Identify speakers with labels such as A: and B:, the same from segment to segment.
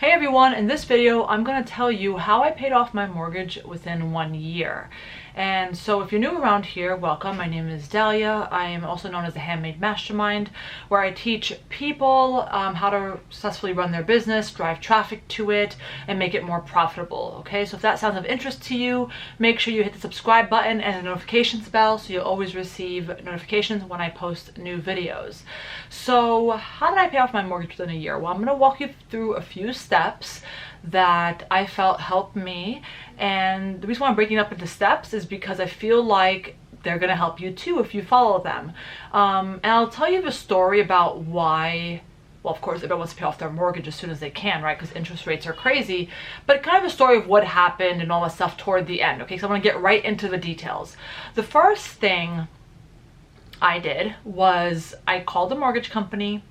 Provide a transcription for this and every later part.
A: Hey everyone, in this video I'm going to tell you how I paid off my mortgage within 1 year. And so if you're new around here, welcome. My name is Dahlia. I am also known as the Handmade Mastermind, where I teach people how to successfully run their business, drive traffic to it, and make it more profitable. Okay, so if that sounds of interest to you, make sure you hit the subscribe button and the notifications bell so you'll always receive notifications when I post new videos. So how did I pay off my mortgage within a year? Well, I'm going to walk you through a few steps that I felt helped me, and the reason why I'm breaking it up into steps is because I feel like they're going to help you too if you follow them. And I'll tell you the story about why. Well, of course, everyone wants to pay off their mortgage as soon as they can, right? Because interest rates are crazy. But kind of a story of what happened and all that stuff toward the end. Okay, so I'm going to get right into the details. The first thing I did was I called the mortgage company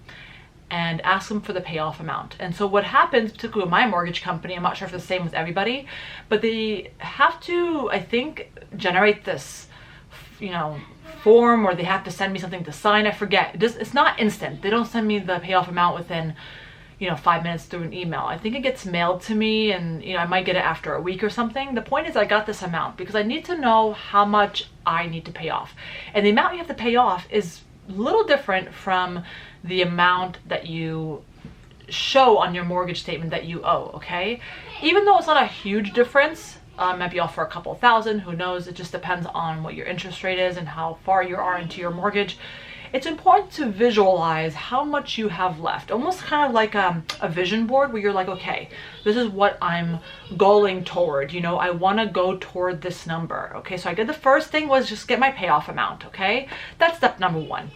A: and ask them for the payoff amount. And so what happens, particularly with my mortgage company, I'm not sure if it's the same with everybody, but they have to, I think, generate this, form, or they have to send me something to sign. I forget. It's not instant. They don't send me the payoff amount within 5 minutes through an email. I think it gets mailed to me, and I might get it after a week or something. The point is I got this amount because I need to know how much I need to pay off. And the amount you have to pay off is a little different from the amount that you show on your mortgage statement that you owe, okay? Even though it's not a huge difference, might be off for a couple thousand, who knows? It just depends on what your interest rate is and how far you are into your mortgage. It's important to visualize how much you have left, almost kind of like a vision board where you're like, okay, this is what I'm goaling toward. I want to go toward this number. Okay, so I did the first thing was just get my payoff amount. Okay, that's step number one.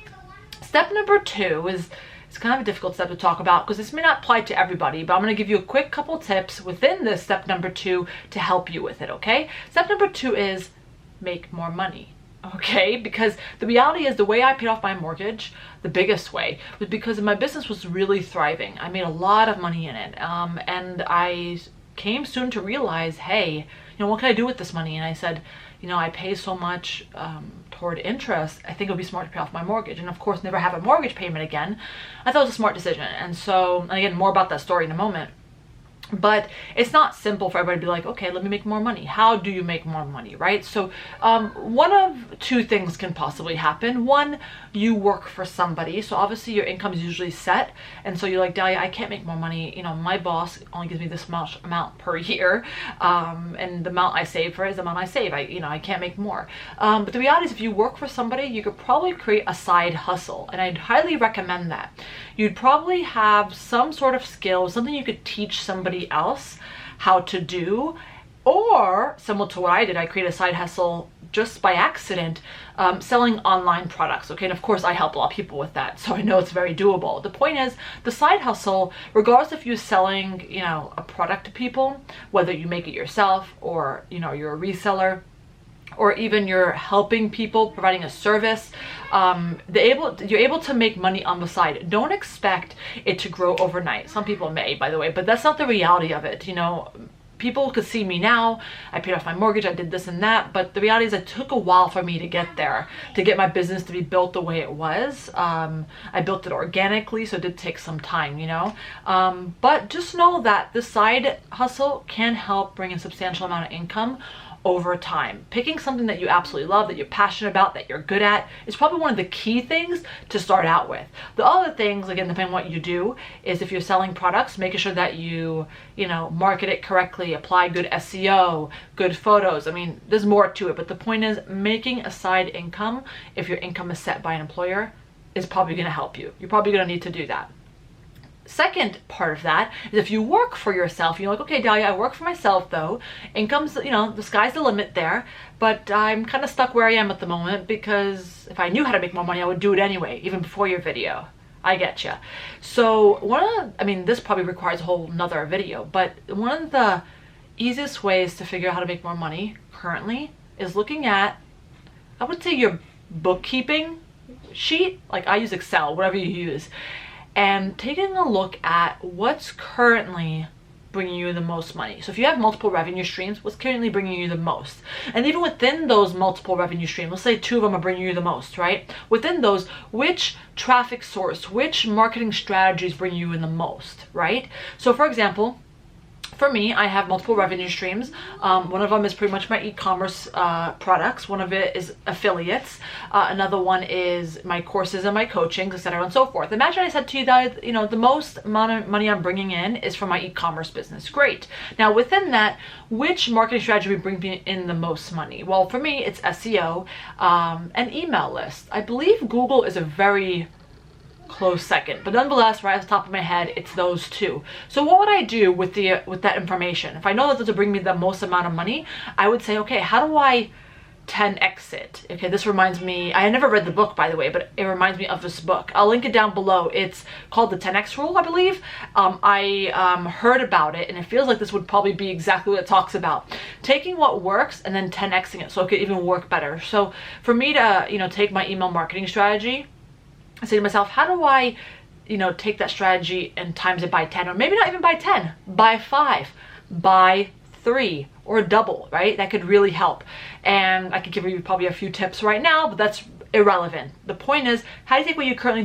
A: Step number two is it's kind of a difficult step to talk about because this may not apply to everybody, but I'm going to give you a quick couple tips within this step number two to help you with it. Okay, step number two is make more money. Okay, because the reality is the way I paid off my mortgage, the biggest way, was because my business was really thriving. I made a lot of money in it, and I came soon to realize, hey, what can I do with this money? And I said, I pay so much toward interest, I think it would be smart to pay off my mortgage, and of course never have a mortgage payment again. I thought it was a smart decision. And so, and again, more about that story in a moment. But it's not simple for everybody to be like, okay, let me make more money. How do you make more money, right? So one of two things can possibly happen. One, you work for somebody. So obviously your income is usually set. And so you're like, Dahlia, I can't make more money. My boss only gives me this much amount per year. And the amount I save for it is the amount I save. I can't make more. But the reality is if you work for somebody, you could probably create a side hustle. And I'd highly recommend that. You'd probably have some sort of skill, something you could teach somebody else how to do, or similar to what I did, I created a side hustle just by accident, selling online products. Okay, and of course I help a lot of people with that, so I know it's very doable. The point is, the side hustle, regardless if you're selling a product to people, whether you make it yourself or you're a reseller, or even you're helping people, providing a service, you're able to make money on the side. Don't expect it to grow overnight. Some people may, by the way, but that's not the reality of it. People could see me now, I paid off my mortgage, I did this and that, but the reality is it took a while for me to get there, to get my business to be built the way it was. I built it organically, so it did take some time, but just know that the side hustle can help bring a substantial amount of income over time. Picking something that you absolutely love, that you're passionate about, that you're good at, is probably one of the key things to start out with. The other things, again, depending on what you do, is if you're selling products, making sure that you market it correctly, apply good SEO, good photos. I mean, there's more to it, but the point is making a side income, if your income is set by an employer, is probably going to help you. You're probably going to need to do that. Second part of that is if you work for yourself, you're like, okay, Dahlia, I work for myself though. Income's, the sky's the limit there, but I'm kind of stuck where I am at the moment because if I knew how to make more money, I would do it anyway, even before your video. I get you. So this probably requires a whole nother video, but one of the easiest ways to figure out how to make more money currently is looking at, I would say, your bookkeeping sheet. Like I use Excel, whatever you use, and taking a look at what's currently bringing you the most money. So if you have multiple revenue streams, what's currently bringing you the most? And even within those multiple revenue streams, let's say 2 of them are bringing you the most, right? Within those, which traffic source, which marketing strategies bring you in the most, right? So for example, For me, I have multiple revenue streams. One of them is pretty much my e-commerce products. One of it is affiliates. Another one is my courses and my coachings, etc. and so forth. Imagine I said to you that, the most amount of money I'm bringing in is from my e-commerce business. Great. Now within that, which marketing strategy would bring me in the most money? Well, for me, it's SEO and email lists. I believe Google is a very close second, but nonetheless, right at the top of my head, it's those two. So what would I do with that information? If I know that this will bring me the most amount of money, I would say, okay, how do I 10x it? Okay, this reminds me, I never read the book, by the way, but it reminds me of this book. I'll link it down below. It's called the 10x rule, I believe. I heard about it, and it feels like this would probably be exactly what it talks about. Taking what works and then 10xing it so it could even work better. So for me to, take my email marketing strategy, I say to myself, how do I, take that strategy and times it by 10, or maybe not even by 10, by 5, by 3, or double, right? That could really help. And I could give you probably a few tips right now, but that's irrelevant. The point is, how do you take what you're currently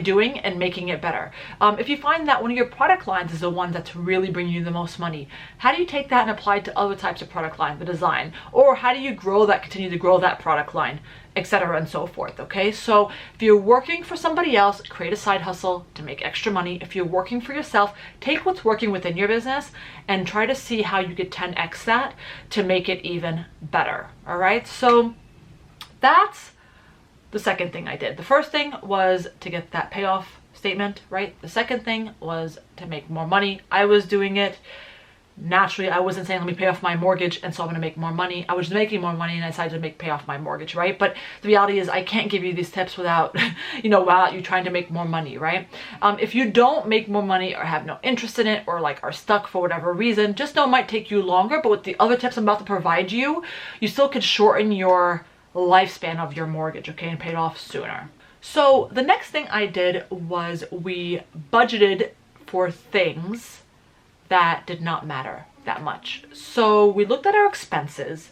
A: doing and making it better? If you find that one of your product lines is the one that's really bringing you the most money, how do you take that and apply it to other types of product line, the design? Or how do you continue to grow that product line, etc. and so forth, okay? So if you're working for somebody else, create a side hustle to make extra money. If you're working for yourself, take what's working within your business and try to see how you could 10x that to make it even better, all right? So that's the second thing I did. The first thing was to get that payoff statement, right? The second thing was to make more money. I was doing it naturally. I wasn't saying, let me pay off my mortgage and so I'm going to make more money. I was just making more money and I decided to pay off my mortgage, right? But the reality is I can't give you these tips without, without you trying to make more money, right? If you don't make more money or have no interest in it or like are stuck for whatever reason, just know it might take you longer, but with the other tips I'm about to provide you, you still could shorten your lifespan of your mortgage, okay, and pay it off sooner. So the next thing I did was we budgeted for things that did not matter that much. So we looked at our expenses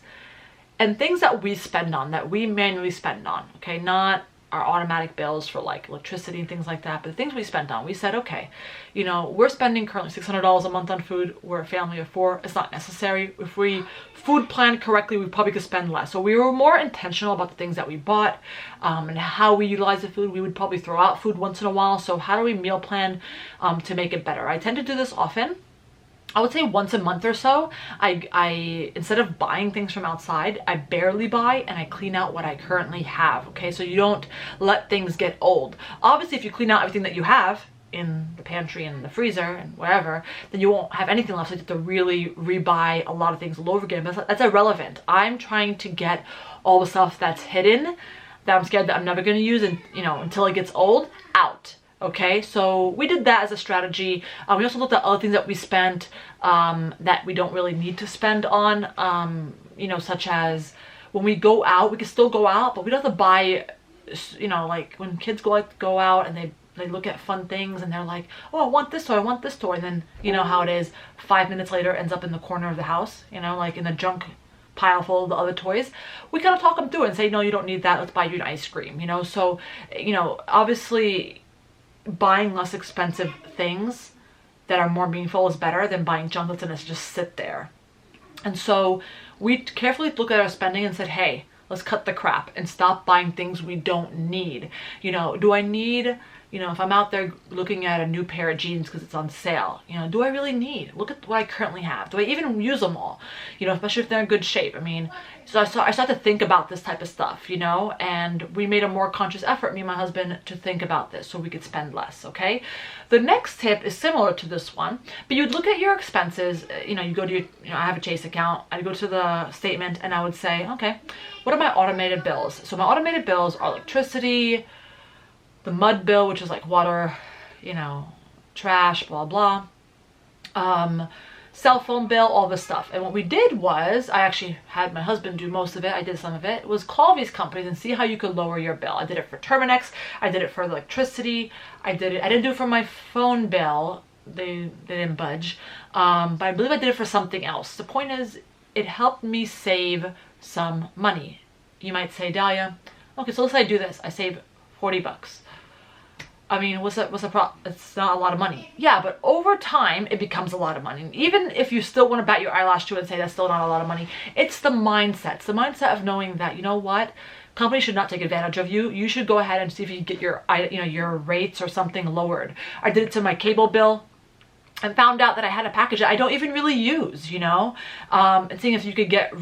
A: and things that we spend on, that we manually spend on, okay, not our automatic bills for like electricity and things like that, but the things we spent on. We said, okay, we're spending currently $600 a month on food. We're a family of 4. It's not necessary. If we food planned correctly, we probably could spend less. So we were more intentional about the things that we bought and how we utilize the food. We would probably throw out food once in a while. So how do we meal plan to make it better? I tend to do this often. I would say once a month or so, I instead of buying things from outside, I barely buy and I clean out what I currently have, okay? So you don't let things get old. Obviously, if you clean out everything that you have in the pantry and the freezer and wherever, then you won't have anything left. So you have to really rebuy a lot of things all over again. But that's irrelevant. I'm trying to get all the stuff that's hidden, that I'm scared that I'm never going to use, and until it gets old, out. Okay, so we did that as a strategy. We also looked at other things that we spent that we don't really need to spend on, such as when we go out, we can still go out, but we don't have to buy, like when kids go out and they look at fun things and they're like, oh, I want this toy, I want this toy. And then you know how it is, 5 minutes later ends up in the corner of the house, like in the junk pile full of the other toys. We kind of talk them through and say, no, you don't need that. Let's buy you an ice cream, So, obviously buying less expensive things that are more meaningful is better than buying junk that's gonna just sit there. And so we carefully looked at our spending and said, hey, let's cut the crap and stop buying things we don't need. Do I need, if I'm out there looking at a new pair of jeans because it's on sale, do I really need? Look at what I currently have. Do I even use them all? Especially if they're in good shape. So I started to think about this type of stuff, and we made a more conscious effort, me and my husband, to think about this so we could spend less, okay? The next tip is similar to this one, but you'd look at your expenses, you go to your, I have a Chase account, I'd go to the statement and I would say, okay, what are my automated bills? So my automated bills are electricity, the mud bill, which is like water, trash, blah, blah, cell phone bill, all this stuff. And what we did was, I actually had my husband do most of it, I did some of it, was call these companies and see how you could lower your bill. I did it for Terminex, I did it for electricity, I didn't do it for my phone bill, they didn't budge, but I believe I did it for something else. The point is, it helped me save some money. You might say, Dahlia, okay, so let's say I do this, I save 40 bucks. I mean, what's the problem? It's not a lot of money. Yeah, but over time, it becomes a lot of money. Even if you still want to bat your eyelash to it and say that's still not a lot of money, it's the mindset. It's the mindset of knowing that, you know what? Companies should not take advantage of you. You should go ahead and see if you can get your rates or something lowered. I did it to my cable bill and found out that I had a package that I don't even really use, and seeing if you could get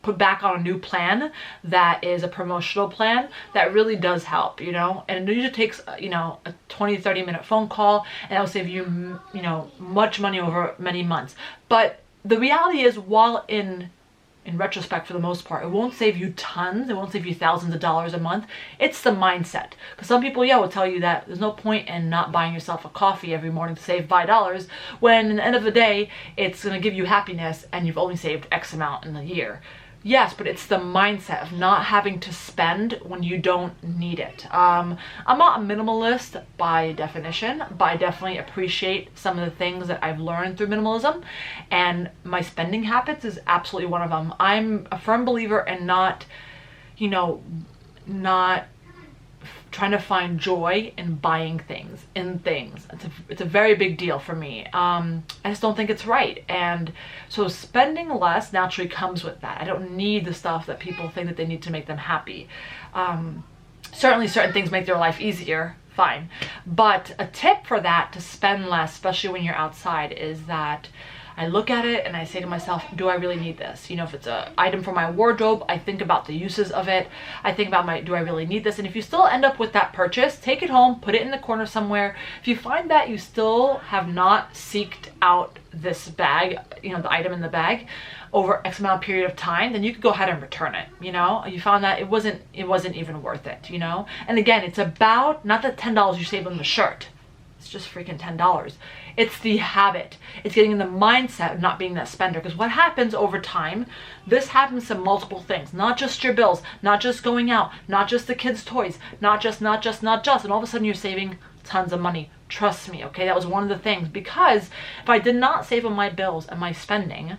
A: put back on a new plan that is a promotional plan that really does help, and it usually takes, a 20-30 minute phone call, and it'll save you, much money over many months. But the reality is, while in retrospect, for the most part, it won't save you tons, it won't save you thousands of dollars a month. It's the mindset. Because some people, will tell you that there's no point in not buying yourself a coffee every morning to save $5, when at the end of the day, it's going to give you happiness and you've only saved X amount in a year. Yes, but it's the mindset of not having to spend when you don't need it. I'm not a minimalist by definition, but I definitely appreciate some of the things that I've learned through minimalism, and my spending habits is absolutely one of them. I'm a firm believer in not trying to find joy in buying things. It's a very big deal for me. I just don't think it's right. And so spending less naturally comes with that. I don't need the stuff that people think that they need to make them happy. Certainly certain things make their life easier, fine. But a tip for that, to spend less, especially when you're outside, is that I look at it and I say to myself, do I really need this? If it's an item for my wardrobe, I think about the uses of it. I think about do I really need this? And if you still end up with that purchase, take it home, put it in the corner somewhere. If you find that you still have not seeked out this bag, the item in the bag, over X amount of period of time, then you could go ahead and return it. You found that it wasn't even worth it, And again, it's about not the $10 you save on the shirt. It's just freaking $10. It's the habit. It's getting in the mindset of not being that spender. Because what happens over time, this happens to multiple things. Not just your bills, not just going out, not just the kids' toys, not just. And all of a sudden you're saving tons of money. Trust me, okay? That was one of the things. Because if I did not save on my bills and my spending,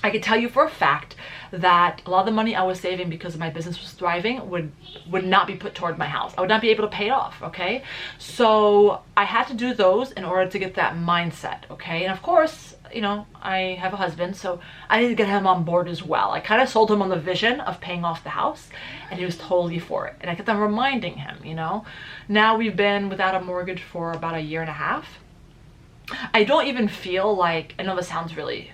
A: I could tell you for a fact that a lot of the money I was saving because my business was thriving would not be put toward my house. I would not be able to pay it off, okay? So I had to do those in order to get that mindset, okay? And of course, I have a husband, so I need to get him on board as well. I kind of sold him on the vision of paying off the house, and he was totally for it. And I kept on reminding him, Now we've been without a mortgage for about a year and a half. I don't even feel like, I know this sounds really,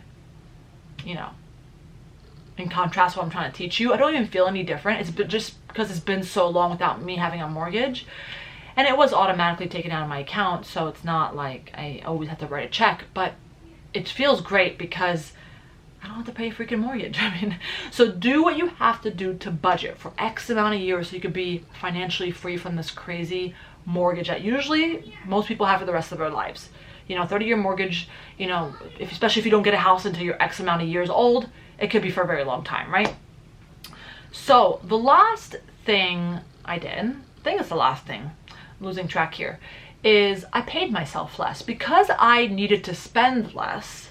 A: in contrast to what I'm trying to teach you, I don't even feel any different. It's just because it's been so long without me having a mortgage, and it was automatically taken out of my account, so it's not like I always have to write a check, but it feels great because I don't have to pay a freaking mortgage. So do what you have to do to budget for X amount of years so you could be financially free from this crazy mortgage that usually most people have for the rest of their lives. 30-year mortgage, especially if you don't get a house until you're X amount of years old, it could be for a very long time, right? So the last thing I did, I think it's the last thing, I'm losing track here, is I paid myself less. Because I needed to spend less,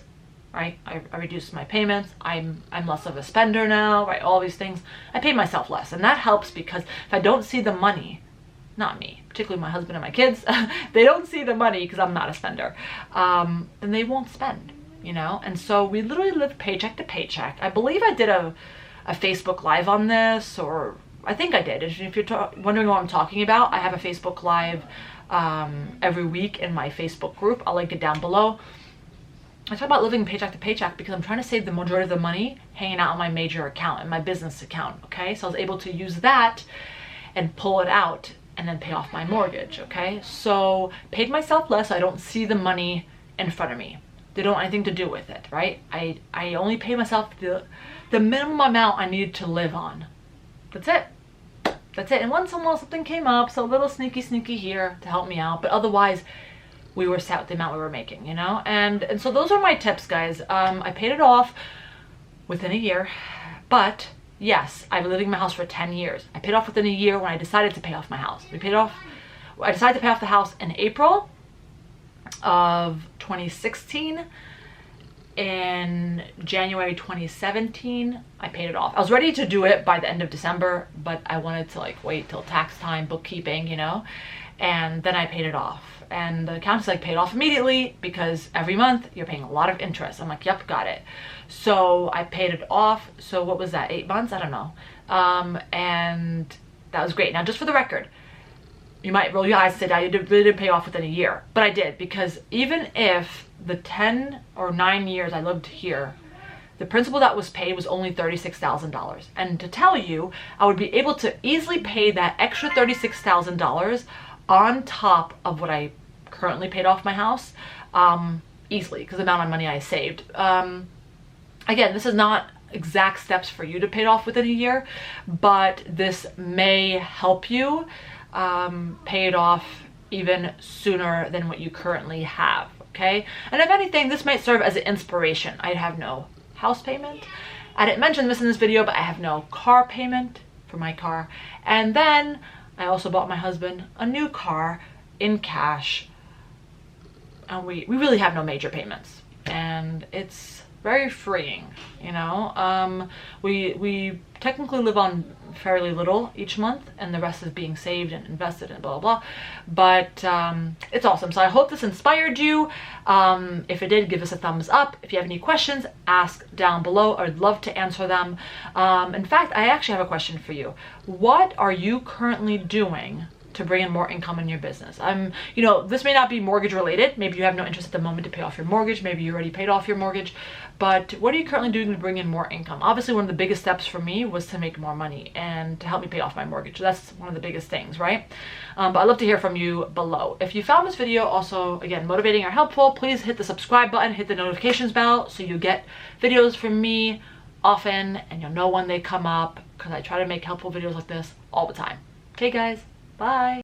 A: right? I reduced my payments, I'm less of a spender now, right? All these things, I paid myself less. And that helps because if I don't see the money, not me, particularly my husband and my kids, they don't see the money because I'm not a spender, then they won't spend, And so we literally live paycheck to paycheck. I believe I did a Facebook Live on this, or I think I did. If you're wondering what I'm talking about, I have a Facebook Live every week in my Facebook group. I'll link it down below. I talk about living paycheck to paycheck because I'm trying to save the majority of the money hanging out on my major account, in my business account, okay? So I was able to use that and pull it out and then pay off my mortgage, okay? So paid myself less, so I don't see the money in front of me. They don't want anything to do with it, right? I only pay myself the minimum amount I needed to live on. That's it. That's it. And once in a while something came up, so a little sneaky here to help me out, but otherwise we were set with the amount we were making, And so those are my tips, guys. I paid it off within a year, but yes, I've been living in my house for 10 years. I paid off within a year when I decided to pay off my house. I decided to pay off the house in April of 2016. in January 2017, I paid it off. I was ready to do it by the end of December, but I wanted to like wait till tax time, bookkeeping, you know, and then I paid it off. And the accountant's like, paid off immediately because every month you're paying a lot of interest. I'm like, yep, got it. So I paid it off. So what was that, 8 months? I don't know. And that was great. Now, just for the record, you might roll your eyes and say, "Dad, you really didn't pay off within a year." But I did, because even if the 10 or 9 years I lived here, the principal that was paid was only $36,000. And to tell you, I would be able to easily pay that extra $36,000 on top of what I currently paid off my house, easily, because the amount of money I saved. Again, this is not exact steps for you to pay it off within a year, but this may help you pay it off even sooner than what you currently have, okay? And if anything, this might serve as an inspiration. I have no house payment. I didn't mention this in this video, but I have no car payment for my car. And then I also bought my husband a new car in cash. And we really have no major payments. And it's very freeing, you know. We technically live on fairly little each month, and the rest is being saved and invested and blah blah blah, but it's awesome. So I hope this inspired you. If it did, give us a thumbs up. If you have any questions, ask down below. I'd love to answer them. In fact, I actually have a question for you. What are you currently doing to bring in more income in your business? You know, this may not be mortgage related. Maybe you have no interest at the moment to pay off your mortgage. Maybe you already paid off your mortgage, but what are you currently doing to bring in more income? Obviously, one of the biggest steps for me was to make more money and to help me pay off my mortgage. So that's one of the biggest things, right? But I'd love to hear from you below. If you found this video also, again, motivating or helpful, please hit the subscribe button, hit the notifications bell so you get videos from me often and you'll know when they come up, because I try to make helpful videos like this all the time. Okay, guys? Bye.